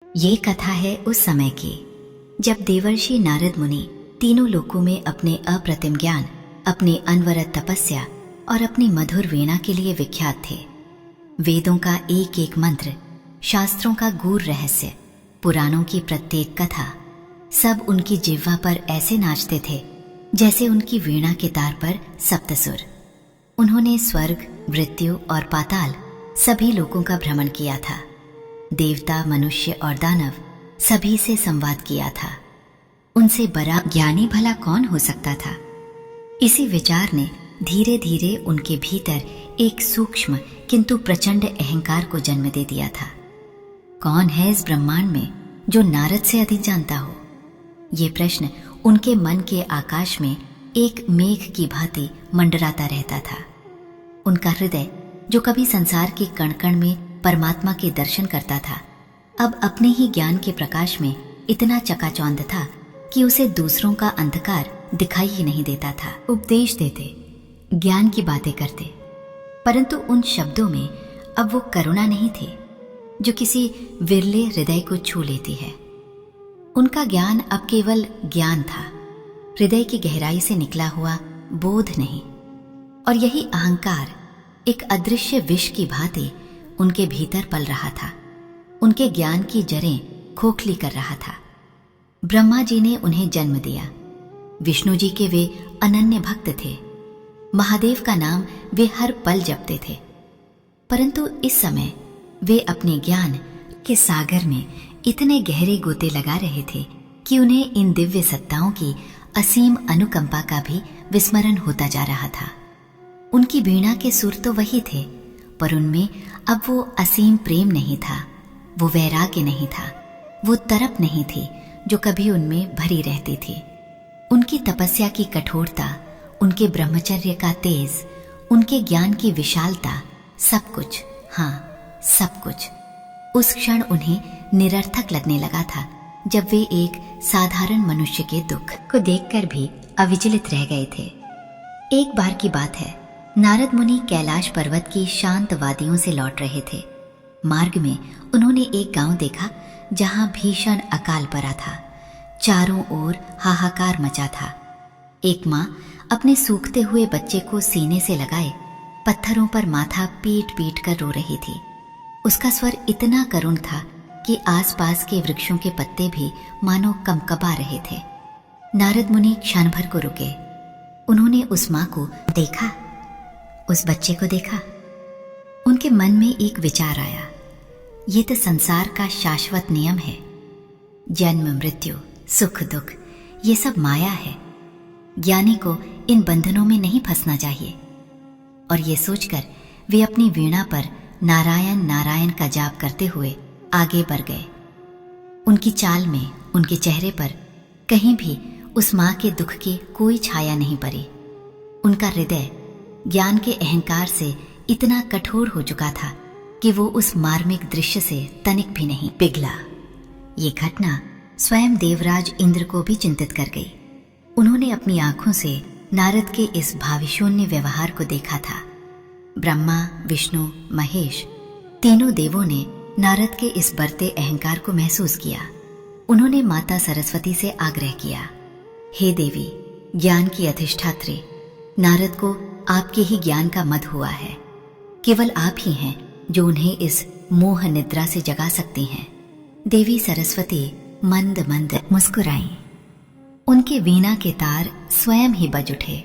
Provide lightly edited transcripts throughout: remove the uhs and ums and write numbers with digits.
ये कथा है उस समय की जब देवर्षि नारद मुनि तीनों लोकों में अपने अप्रतिम ज्ञान, अपनी अनवरत तपस्या और अपनी मधुर वीणा के लिए विख्यात थे। वेदों का एक एक मंत्र, शास्त्रों का गूढ़ रहस्य, पुराणों की प्रत्येक कथा, सब उनकी जिह्वा पर ऐसे नाचते थे जैसे उनकी वीणा के तार पर सप्तसुर। उन्होंने स्वर्ग, मृत्यु और पाताल सभी लोकों का भ्रमण किया था। देवता, मनुष्य और दानव सभी से संवाद किया था। उनसे बड़ा ज्ञानी भला कौन हो सकता था? इसी विचार ने धीरे धीरे उनके भीतर एक सूक्ष्म किंतु प्रचंड अहंकार को जन्म दे दिया था। कौन है इस ब्रह्मांड में जो नारद से अधिक जानता हो? ये प्रश्न उनके मन के आकाश में एक मेघ की भांति मंडराता रहता था। उनका हृदय, जो कभी संसार के कण कण में परमात्मा के दर्शन करता था, अब अपने ही ज्ञान के प्रकाश में इतना चकाचौंध था कि उसे दूसरों का अंधकार दिखाई ही नहीं देता था। उपदेश देते, ज्ञान की बातें करते, परंतु उन शब्दों में अब वो करुणा नहीं थी जो किसी विरले हृदय को छू लेती है। उनका ज्ञान अब केवल ज्ञान था, हृदय की गहराई से निकला हुआ बोध नहीं। और यही अहंकार एक अदृश्य विष की भांति उनके भीतर पल रहा था, उनके ज्ञान की जड़ें खोखली कर रहा था। ब्रह्मा जी ने उन्हें जन्म दिया, विष्णु जी के वे अनन्य भक्त थे, महादेव का नाम वे हर पल जपते थे, परंतु इस समय वे अपने ज्ञान के सागर में इतने गहरे गोते लगा रहे थे कि उन्हें इन दिव्य सत्ताओं की असीम अनुकंपा का भी विस्मरण होता जा रहा था। उनकी वीणा के सुर तो वही थे, पर उनमें अब वो असीम प्रेम नहीं था, वो वैराग्य नहीं था, वो तड़प नहीं थी जो कभी उनमें भरी रहती थी। उनकी तपस्या की कठोरता, उनके ब्रह्मचर्य का तेज, उनके ज्ञान की विशालता, सब कुछ, हाँ सब कुछ उस क्षण उन्हें निरर्थक लगने लगा था जब वे एक साधारण मनुष्य के दुख को देखकर भी अविचलित रह गए थे। एक बार की बात है, नारद मुनि कैलाश पर्वत की शांत वादियों से लौट रहे थे। मार्ग में उन्होंने एक गांव देखा जहां भीषण अकाल पड़ा था, चारों ओर हाहाकार मचा था। एक माँ अपने सूखते हुए बच्चे को सीने से लगाए पत्थरों पर माथा पीट पीट कर रो रही थी। उसका स्वर इतना करुण था कि आसपास के वृक्षों के पत्ते भी मानो कंपकपा रहे थे। नारद मुनि क्षण भर को रुके। उन्होंने उस माँ को देखा, उस बच्चे को देखा। उनके मन में एक विचार आया, ये तो संसार का शाश्वत नियम है। जन्म, मृत्यु, सुख, दुख, ये सब माया है। ज्ञानी को इन बंधनों में नहीं फंसना चाहिए। और ये सोचकर वे अपनी वीणा पर नारायण नारायण का जाप करते हुए आगे बढ़ गए। उनकी चाल में, उनके चेहरे पर कहीं भी उस माँ के दुख की कोई छाया नहीं पड़ी। उनका हृदय ज्ञान के अहंकार से इतना कठोर हो चुका था कि वो उस मार्मिक दृश्य से तनिक भी नहीं पिघला। ये घटना स्वयं देवराज इंद्र को भी चिंतित कर गई। उन्होंने अपनी आंखों से नारद के इस भाविशून्य व्यवहार को देखा था। ब्रह्मा, विष्णु, महेश, तीनों देवों ने नारद के इस बढ़ते अहंकार को महसूस किया। उन्होंने माता सरस्वती से आग्रह किया, हे देवी, ज्ञान की अधिष्ठात्री, नारद को आपके ही ज्ञान का मद हुआ है। केवल आप ही हैं जो उन्हें इस मोह निद्रा से जगा सकती हैं। देवी सरस्वती मंद मंद मुस्कुराईं। उनके वीणा के तार स्वयं ही बज उठे,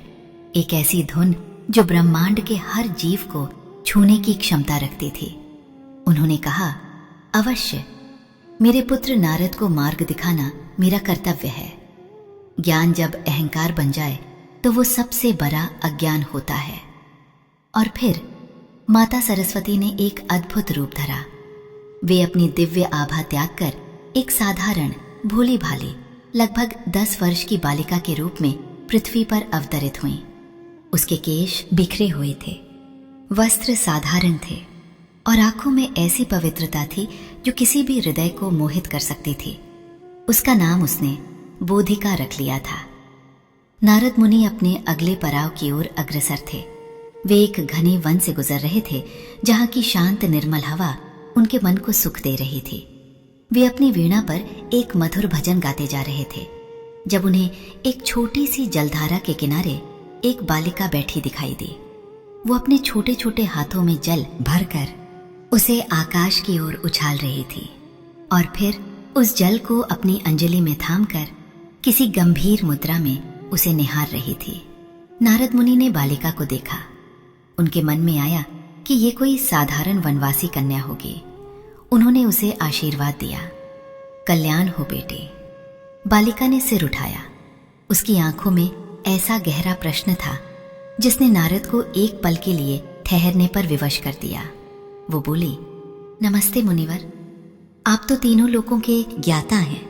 एक ऐसी धुन जो ब्रह्मांड के हर जीव को छूने की क्षमता रखती थी। उन्होंने कहा, अवश्य मेरे पुत्र नारद को मार्ग दिखाना मेरा कर्तव्य है। ज्ञान जब अहंकार बन जाए तो वो सबसे बड़ा अज्ञान होता है। और फिर माता सरस्वती ने एक अद्भुत रूप धरा। वे अपनी दिव्य आभा त्याग कर एक साधारण, भोली भाली, लगभग 10 वर्ष की बालिका के रूप में पृथ्वी पर अवतरित हुईं। उसके केश बिखरे हुए थे, वस्त्र साधारण थे और आंखों में ऐसी पवित्रता थी जो किसी भी हृदय को मोहित कर सकती थी। उसका नाम उसने बोधिका रख लिया था। नारद मुनि अपने अगले पड़ाव की ओर अग्रसर थे। वे एक घने वन से गुजर रहे थे जहां की शांत निर्मल हवा उनके मन को सुख दे रही थी। वे अपनी वीणा पर एक मधुर भजन गाते जा रहे थे जब उन्हें एक छोटी सी जलधारा के किनारे एक बालिका बैठी दिखाई दी। वो अपने छोटे छोटे हाथों में जल भरकर उसे आकाश की ओर उछाल रही थी और फिर उस जल को अपनी अंजलि में थामकर किसी गंभीर मुद्रा में उसे निहार रही थी। नारद मुनि ने बालिका को देखा। उनके मन में आया कि ये कोई साधारण वनवासी कन्या होगी। उन्होंने उसे आशीर्वाद दिया, कल्याण हो बेटे। बालिका ने सिर उठाया। उसकी आंखों में ऐसा गहरा प्रश्न था जिसने नारद को एक पल के लिए ठहरने पर विवश कर दिया। वो बोली, नमस्ते मुनिवर, आप तो तीनों लोकों के ज्ञाता हैं।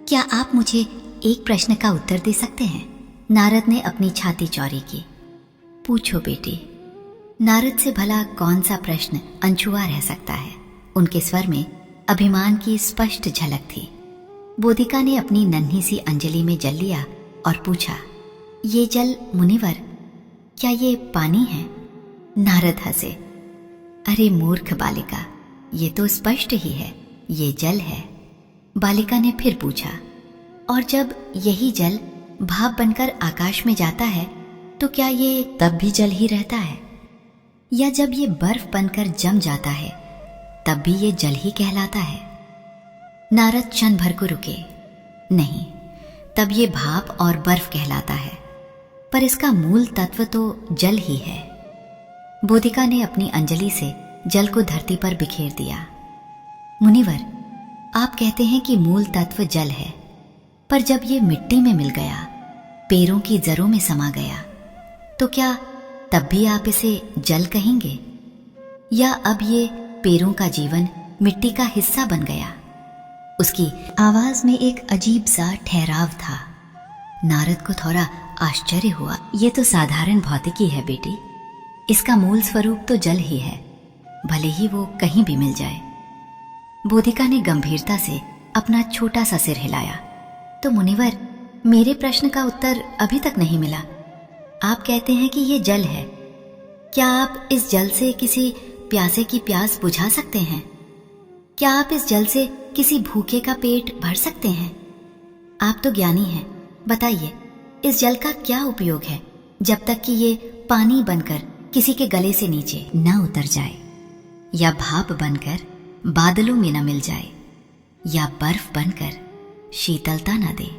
क्या आप मुझे एक प्रश्न का उत्तर दे सकते हैं? नारद ने अपनी छाती चौड़ी की। पूछो बेटी। नारद से भला कौन सा प्रश्न अनछुआ रह सकता है? उनके स्वर में अभिमान की स्पष्ट झलक थी। बोधिका ने अपनी नन्ही सी अंजलि में जल लिया और पूछा, ये जल मुनिवर, क्या ये पानी है? नारद हंसे। अरे मूर्ख बालिका, ये तो स्पष्ट ही है, ये जल है। बालिका ने फिर पूछा, और जब यही जल भाप बनकर आकाश में जाता है तो क्या ये तब भी जल ही रहता है? या जब ये बर्फ बनकर जम जाता है तब भी ये जल ही कहलाता है? नारद क्षण भर को रुके। नहीं, तब ये भाप और बर्फ कहलाता है, पर इसका मूल तत्व तो जल ही है। बोधिका ने अपनी अंजलि से जल को धरती पर बिखेर दिया। मुनिवर, आप कहते हैं कि मूल तत्व जल है, पर जब ये मिट्टी में मिल गया, पेड़ों की जड़ों में समा गया, तो क्या तब भी आप इसे जल कहेंगे? या अब ये पेड़ों का जीवन मिट्टी का हिस्सा बन गया? उसकी आवाज में एक अजीब सा ठहराव था। नारद को थोड़ा आश्चर्य हुआ। ये तो साधारण भौतिकी है बेटी, इसका मूल स्वरूप तो जल ही है, भले ही वो कहीं भी मिल जाए। बोधिका ने गंभीरता से अपना छोटा सा सिर हिलाया। तो मुनिवर, मेरे प्रश्न का उत्तर अभी तक नहीं मिला। आप कहते हैं कि ये जल है, क्या आप इस जल से किसी प्यासे की प्यास बुझा सकते हैं? क्या आप इस जल से किसी भूखे का पेट भर सकते हैं? आप तो ज्ञानी हैं, बताइए इस जल का क्या उपयोग है जब तक कि ये पानी बनकर किसी के गले से नीचे न उतर जाए, या भाप बनकर बादलों में न मिल जाए, या बर्फ बनकर शीतलता न दे?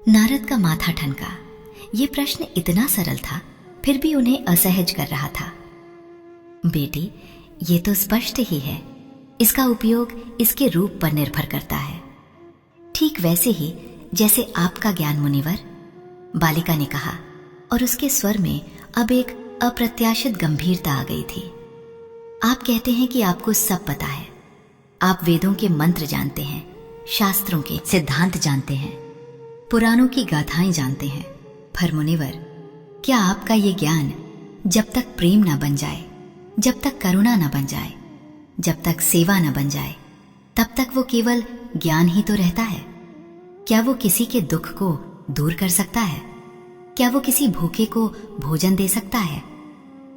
नारद का माथा ठनका। ये प्रश्न इतना सरल था, फिर भी उन्हें असहज कर रहा था। बेटी, ये तो स्पष्ट ही है, इसका उपयोग इसके रूप पर निर्भर करता है, ठीक वैसे ही जैसे आपका ज्ञान मुनिवर, बालिका ने कहा, और उसके स्वर में अब एक अप्रत्याशित गंभीरता आ गई थी। आप कहते हैं कि आपको सब पता है, आप वेदों के मंत्र जानते हैं, शास्त्रों के सिद्धांत जानते हैं, पुराणों की गाथाएं जानते हैं, पर मुनिवर, क्या आपका ये ज्ञान जब तक प्रेम न बन जाए, जब तक करुणा न बन जाए, जब तक सेवा न बन जाए, तब तक वो केवल ज्ञान ही तो रहता है? क्या वो किसी के दुख को दूर कर सकता है? क्या वो किसी भूखे को भोजन दे सकता है?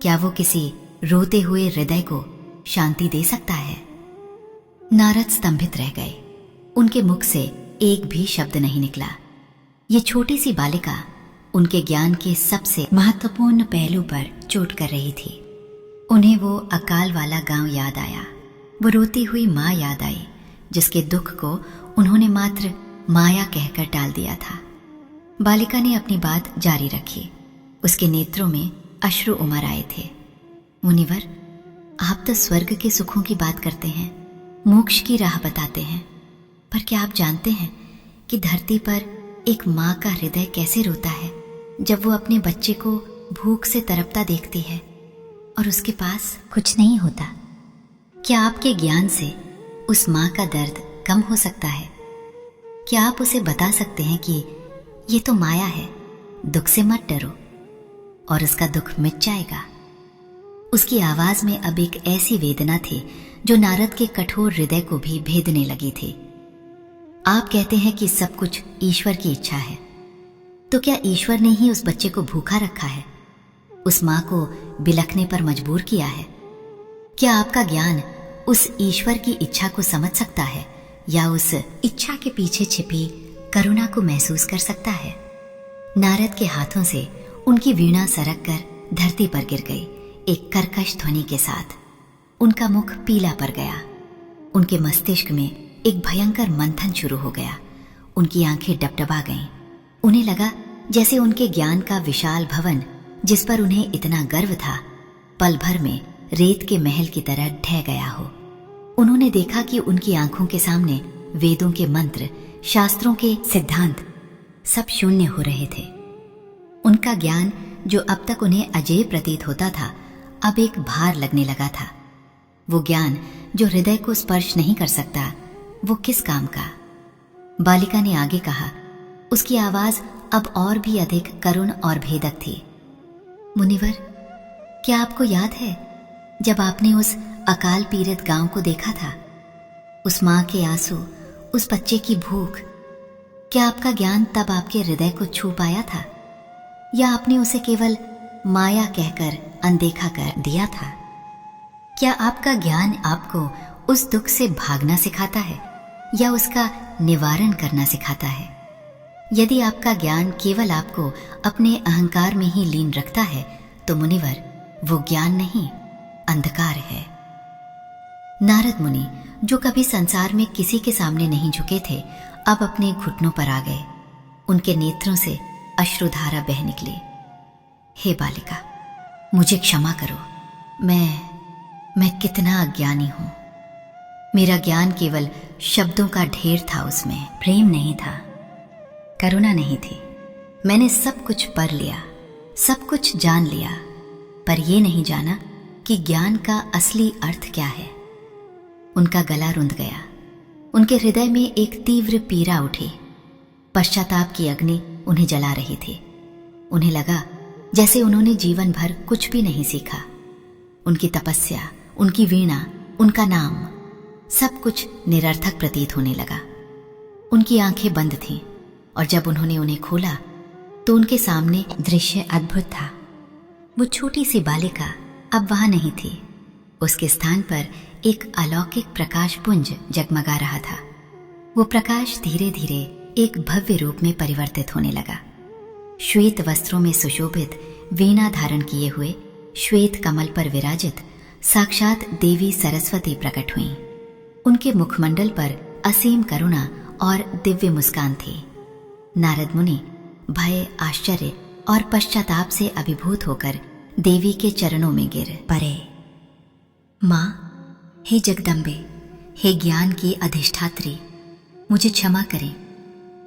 क्या वो किसी रोते हुए हृदय को शांति दे सकता है? नारद स्तंभित रह गए। उनके मुख से एक भी शब्द नहीं निकला। ये छोटी सी बालिका उनके ज्ञान के सबसे महत्वपूर्ण पहलू पर चोट कर रही थी। उन्हें वो अकाल वाला गांव याद आया, वो रोती हुई माँ याद आई, जिसके दुख को उन्होंने मात्र माया कहकर टाल दिया था। बालिका ने अपनी बात जारी रखी। उसके नेत्रों में अश्रु उमड़ आए थे। मुनिवर, आप तो स्वर्ग के सुखों की बात करते हैं, मोक्ष की राह बताते हैं, पर क्या आप जानते हैं कि धरती पर एक माँ का हृदय कैसे रोता है जब वो अपने बच्चे को भूख से तड़पता देखती है और उसके पास कुछ नहीं होता? क्या आपके ज्ञान से उस माँ का दर्द कम हो सकता है? क्या आप उसे बता सकते हैं कि ये तो माया है, दुख से मत डरो और उसका दुख मिट जाएगा? उसकी आवाज में अब एक ऐसी वेदना थी जो नारद के कठोर हृदय को भी भेदने लगी थी। आप कहते हैं कि सब कुछ ईश्वर की इच्छा है, तो क्या ईश्वर ने ही उस बच्चे को भूखा रखा है, उस मां को बिलखने पर मजबूर किया है? क्या आपका ज्ञान उस ईश्वर की इच्छा को समझ सकता है या उस इच्छा के पीछे छिपी करुणा को महसूस कर सकता है। नारद के हाथों से उनकी वीणा सरक कर धरती पर गिर गई एक कर्कश ध्वनि के साथ। उनका मुख पीला पड़ गया। उनके मस्तिष्क में एक भयंकर मंथन शुरू हो गया। उनकी आंखें डबडबा गईं। उन्हें लगा जैसे उनके ज्ञान का विशाल भवन, जिस पर उन्हें इतना गर्व था, पल भर में रेत के महल की तरह ढह गया हो। उन्होंने देखा कि उनकी आंखों के सामने वेदों के मंत्र, शास्त्रों के सिद्धांत सब शून्य हो रहे थे। उनका ज्ञान, जो अब तक उन्हें अजेय प्रतीत होता था, अब एक भार लगने लगा था। वो ज्ञान जो हृदय को स्पर्श नहीं कर सकता, वो किस काम का? बालिका ने आगे कहा। उसकी आवाज अब और भी अधिक करुण और भेदक थी। मुनिवर, क्या आपको याद है जब आपने उस अकाल पीड़ित गांव को देखा था? उस मां के आंसू, उस बच्चे की भूख, क्या आपका ज्ञान तब आपके हृदय को छू पाया था, या आपने उसे केवल माया कहकर अनदेखा कर दिया था? क्या आपका ज्ञान आपको उस दुख से भागना सिखाता है या उसका निवारण करना सिखाता है? यदि आपका ज्ञान केवल आपको अपने अहंकार में ही लीन रखता है, तो मुनिवर, वो ज्ञान नहीं, अंधकार है। नारद मुनि, जो कभी संसार में किसी के सामने नहीं झुके थे, अब अपने घुटनों पर आ गए। उनके नेत्रों से अश्रुधारा बह निकली। हे बालिका, मुझे क्षमा करो। मैं कितना अज्ञानी हूं। मेरा ज्ञान केवल शब्दों का ढेर था, उसमें प्रेम नहीं था, करुणा नहीं थी। मैंने सब कुछ पढ़ लिया, सब कुछ जान लिया, पर यह नहीं जाना कि ज्ञान का असली अर्थ क्या है। उनका गला रुंध गया। उनके हृदय में एक तीव्र पीड़ा उठी। पश्चाताप की अग्नि उन्हें जला रही थी। उन्हें लगा जैसे उन्होंने जीवन भर कुछ भी नहीं सीखा। उनकी तपस्या, उनकी वीणा, उनका नाम, सब कुछ निरर्थक प्रतीत होने लगा। उनकी आंखें बंद थीं, और जब उन्होंने उन्हें खोला तो उनके सामने दृश्य अद्भुत था। वो छोटी सी बालिका अब वहां नहीं थी। उसके स्थान पर एक अलौकिक प्रकाश पुंज जगमगा रहा था। वो प्रकाश धीरे धीरे एक भव्य रूप में परिवर्तित होने लगा। श्वेत वस्त्रों में सुशोभित, वीणा धारण किए हुए, श्वेत कमल पर विराजित साक्षात देवी सरस्वती प्रकट हुईं। उनके मुखमंडल पर असीम करुणा और दिव्य मुस्कान थी। नारद मुनि भय, आश्चर्य और पश्चाताप से अभिभूत होकर देवी के चरणों में गिर पड़े। मां, हे जगदम्बे, हे ज्ञान की अधिष्ठात्री, मुझे क्षमा करें।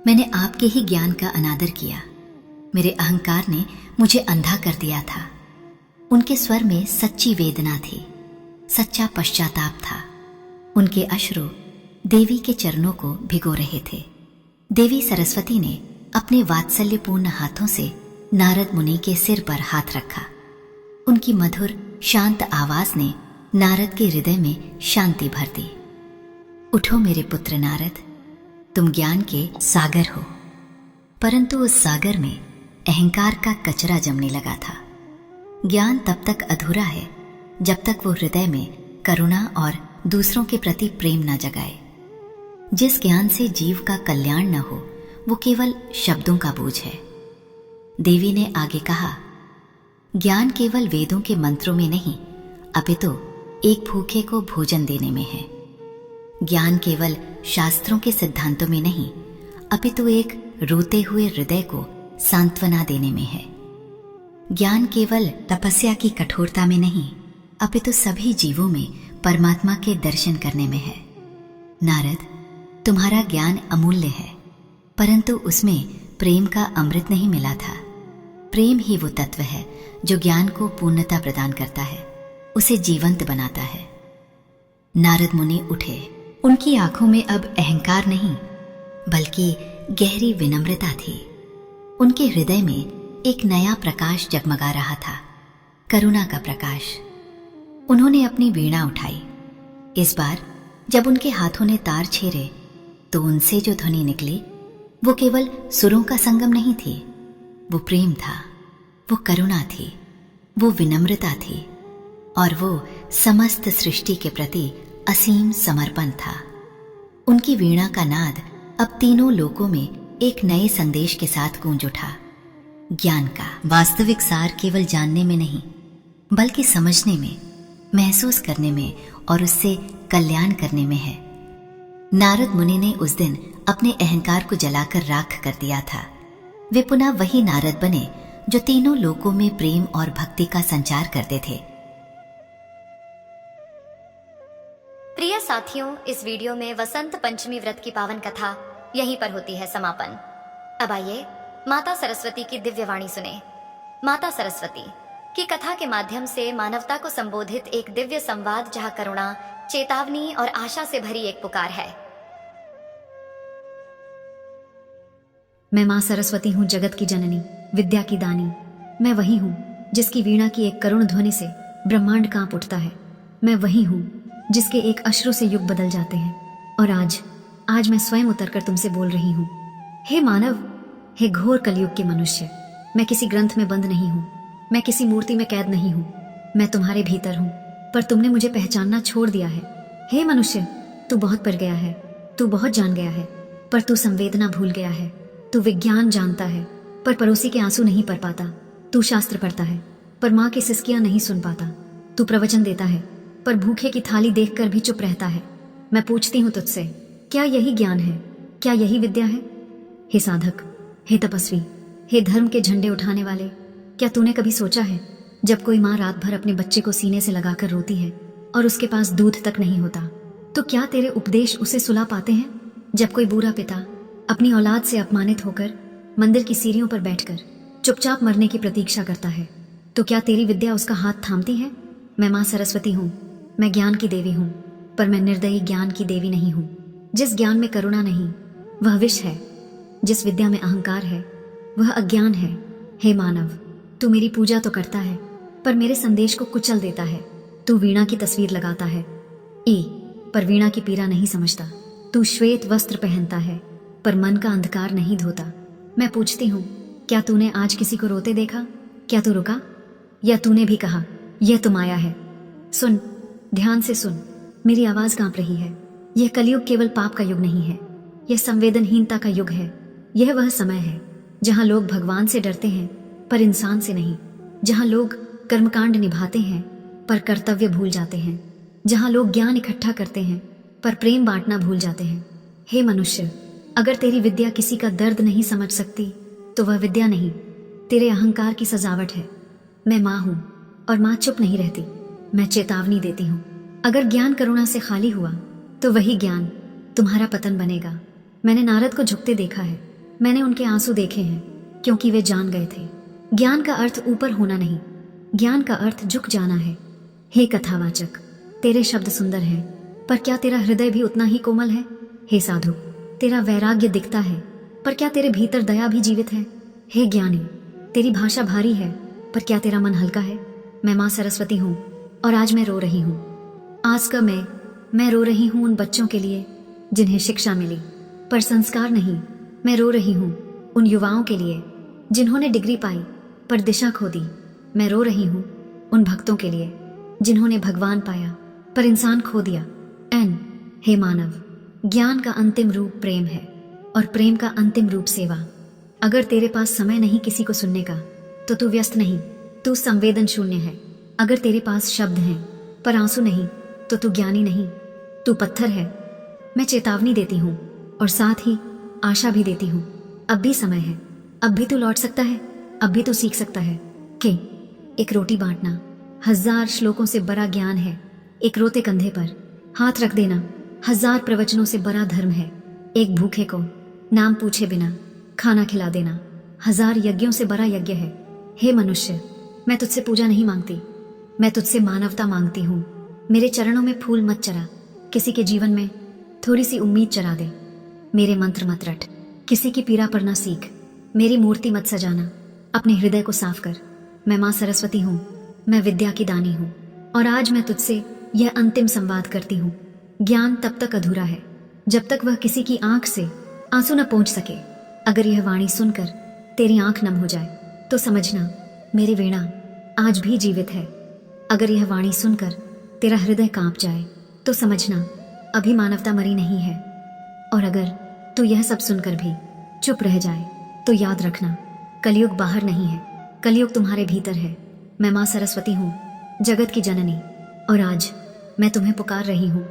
मैंने आपके ही ज्ञान का अनादर किया। मेरे अहंकार ने मुझे अंधा कर दिया था। उनके स्वर में सच्ची वेदना थी, सच्चा पश्चाताप था। उनके अश्रु देवी के चरणों को भिगो रहे थे। देवी सरस्वती ने अपने वात्सल्यपूर्ण हाथों से नारद मुनि के सिर पर हाथ रखा। उनकी मधुर शांत आवाज ने नारद के हृदय में शांति भर दी। उठो मेरे पुत्र नारद, तुम ज्ञान के सागर हो। परंतु उस सागर में अहंकार का कचरा जमने लगा था। ज्ञान तब तक अधूरा है जब तक वो हृदय में करुणा और दूसरों के प्रति प्रेम न जगाए। जिस ज्ञान से जीव का कल्याण न हो, वो केवल शब्दों का बोझ है। देवी ने आगे कहा, ज्ञान केवल वेदों के मंत्रों में नहीं, अपितु एक भूखे को भोजन देने में है। ज्ञान केवल शास्त्रों के सिद्धांतों में नहीं, अपितु एक रोते हुए हृदय को सांत्वना देने में है। ज्ञान केवल तपस्या की कठोरता में नहीं, अपितु सभी जीवों में परमात्मा के दर्शन करने में है। नारद, तुम्हारा ज्ञान अमूल्य है, परंतु उसमें प्रेम का अमृत नहीं मिला था। प्रेम ही वो तत्व है जो ज्ञान को पूर्णता प्रदान करता है, उसे जीवंत बनाता है। नारद मुनि उठे। उनकी आंखों में अब अहंकार नहीं, बल्कि गहरी विनम्रता थी। उनके हृदय में एक नया प्रकाश जगमगा रहा था, करुणा का प्रकाश। उन्होंने अपनी वीणा उठाई। इस बार जब उनके हाथों ने तार छेड़े तो उनसे जो ध्वनि निकली वो केवल सुरों का संगम नहीं थी, वो प्रेम था, वो करुणा थी, वो विनम्रता थी, और वो समस्त सृष्टि के प्रति असीम समर्पण था। उनकी वीणा का नाद अब तीनों लोकों में एक नए संदेश के साथ गूंज उठा। ज्ञान का वास्तविक सार केवल जानने में नहीं, बल्कि समझने में, महसूस करने में और उससे कल्याण करने में है। नारद मुनि ने उस दिन अपने अहंकार को जलाकर राख कर दिया था। वे पुनः वही नारद बने जो तीनों लोकों में प्रेम और भक्ति का संचार करते थे। प्रिय साथियों, इस वीडियो में वसंत पंचमी व्रत की पावन कथा यहीं पर होती है समापन। अब आइए माता सरस्वती की दिव्य वाणी सुने। माता सरस्वती की कथा के माध्यम से मानवता को संबोधित एक दिव्य संवाद, जहां करुणा, चेतावनी और आशा से भरी एक पुकार है। मैं माँ सरस्वती हूँ, जगत की जननी, विद्या की दानी। मैं वही हूँ जिसकी वीणा की एक करुण ध्वनि से ब्रह्मांड कांप उठता है। मैं वही हूँ जिसके एक अश्रु से युग बदल जाते हैं। और आज मैं स्वयं उतरकर तुमसे बोल रही हूँ। हे मानव, हे घोर कलयुग के मनुष्य, मैं किसी ग्रंथ में बंद नहीं हूँ, मैं किसी मूर्ति में कैद नहीं हूँ। मैं तुम्हारे भीतर हूँ, पर तुमने मुझे पहचानना छोड़ दिया है। हे मनुष्य, तू बहुत पढ़ गया है, तू बहुत जान गया है, पर तू संवेदना भूल गया है। तू विज्ञान जानता है, पर पड़ोसी के आंसू नहीं पढ़ पाता। तू शास्त्र पढ़ता है, पर माँ की सिसकियां नहीं सुन पाता। तू प्रवचन देता है, पर भूखे की थाली देखकर भी चुप रहता है। मैं पूछती हूँ तुझसे, क्या यही ज्ञान है? क्या यही विद्या है? हे साधक, हे तपस्वी, हे धर्म के झंडे उठाने वाले, क्या तूने कभी सोचा है, जब कोई माँ रात भर अपने बच्चे को सीने से लगाकर रोती है और उसके पास दूध तक नहीं होता, तो क्या तेरे उपदेश उसे सुला पाते हैं? जब कोई बूढ़ा पिता अपनी औलाद से अपमानित होकर मंदिर की सीढ़ियों पर बैठकर चुपचाप मरने की प्रतीक्षा करता है, तो क्या तेरी विद्या उसका हाथ थामती है? मैं माँ सरस्वती हूँ, मैं ज्ञान की देवी हूँ, पर मैं निर्दयी ज्ञान की देवी नहीं हूँ। जिस ज्ञान में करुणा नहीं, वह विष है। जिस विद्या में अहंकार है, वह अज्ञान है। हे मानव, तू मेरी पूजा तो करता है, पर मेरे संदेश को कुचल देता है। तू वीणा की तस्वीर लगाता है, पर वीणा की पीड़ा नहीं समझता। तू श्वेत वस्त्र पहनता है, पर मन का अंधकार नहीं धोता। मैं पूछती हूँ, क्या तूने आज किसी को रोते देखा? क्या तू रुका? या तूने भी कहा, यह तो माया है? सुन, ध्यान से सुन, मेरी आवाज कांप रही है। यह कलयुग केवल पाप का युग नहीं है, यह संवेदनहीनता का युग है। यह वह समय है जहाँ लोग भगवान से डरते हैं, पर इंसान से नहीं। जहाँ लोग कर्मकांड निभाते हैं, पर कर्तव्य भूल जाते हैं। जहाँ लोग ज्ञान इकट्ठा करते हैं, पर प्रेम बांटना भूल जाते हैं। हे मनुष्य, अगर तेरी विद्या किसी का दर्द नहीं समझ सकती, तो वह विद्या नहीं, तेरे अहंकार की सजावट है। मैं माँ हूँ, और माँ चुप नहीं रहती। मैं चेतावनी देती हूँ। अगर ज्ञान करुणा से खाली हुआ, तो वही ज्ञान तुम्हारा पतन बनेगा। मैंने नारद को झुकते देखा है, मैंने उनके आंसू देखे हैं, क्योंकि वे जान गए थे। ज्ञान का अर्थ ऊपर होना नहीं, ज्ञान का अर्थ झुक जाना है। हे कथावाचक, तेरे शब्द सुंदर हैं, पर क्या तेरा हृदय भी उतना ही कोमल है? हे साधु, तेरा वैराग्य दिखता है, पर क्या तेरे भीतर दया भी जीवित है? हे ज्ञानी, तेरी भाषा भारी है, पर क्या तेरा मन हल्का है? मैं माँ सरस्वती हूँ, और आज मैं रो रही हूँ। आज का मैं रो रही हूँ उन बच्चों के लिए जिन्हें शिक्षा मिली, पर संस्कार नहीं। मैं रो रही हूँ उन युवाओं के लिए जिन्होंने डिग्री पाई, पर दिशा खो दी। मैं रो रही हूँ उन भक्तों के लिए जिन्होंने भगवान पाया, पर इंसान खो दिया। हे मानव, ज्ञान का अंतिम रूप प्रेम है, और प्रेम का अंतिम रूप सेवा। अगर तेरे पास समय नहीं किसी को सुनने का, तो तू व्यस्त नहीं, तू संवेदन शून्य है। अगर तेरे पास शब्द हैं पर आंसू नहीं, तो तू ज्ञानी नहीं, तू पत्थर है। मैं चेतावनी देती हूँ, और साथ ही आशा भी देती हूँ। अब भी समय है, अब भी तू लौट सकता है, अब भी तू सीख सकता है कि एक रोटी बांटना 1000 श्लोकों से बड़ा ज्ञान है। एक रोते कंधे पर हाथ रख देना 1000 प्रवचनों से बड़ा धर्म है। एक भूखे को नाम पूछे बिना खाना खिला देना 1000 यज्ञों से बड़ा यज्ञ है। हे मनुष्य, मैं तुझसे पूजा नहीं मांगती, मैं तुझसे मानवता मांगती हूँ। मेरे चरणों में फूल मत चरा, किसी के जीवन में थोड़ी सी उम्मीद चरा दे। मेरे मंत्र मत रट, किसी की पीड़ा पर ना सीख। मेरी मूर्ति मत सजाना, अपने हृदय को साफ कर। मैं माँ सरस्वती हूँ, मैं विद्या की दानी हूँ, और आज मैं तुझसे यह अंतिम संवाद करती हूँ। ज्ञान तब तक अधूरा है जब तक वह किसी की आंख से आंसू न पहुँच सके। अगर यह वाणी सुनकर तेरी आंख नम हो जाए, तो समझना मेरी वीणा आज भी जीवित है। अगर यह वाणी सुनकर तेरा हृदय कांप जाए, तो समझना अभी मानवता मरी नहीं है। और अगर तू यह सब सुनकर भी चुप रह जाए तो याद रखना, कलयुग बाहर नहीं है, कलयुग तुम्हारे भीतर है। मैं माँ सरस्वती हूँ, जगत की जननी, और आज मैं तुम्हें पुकार रही हूँ।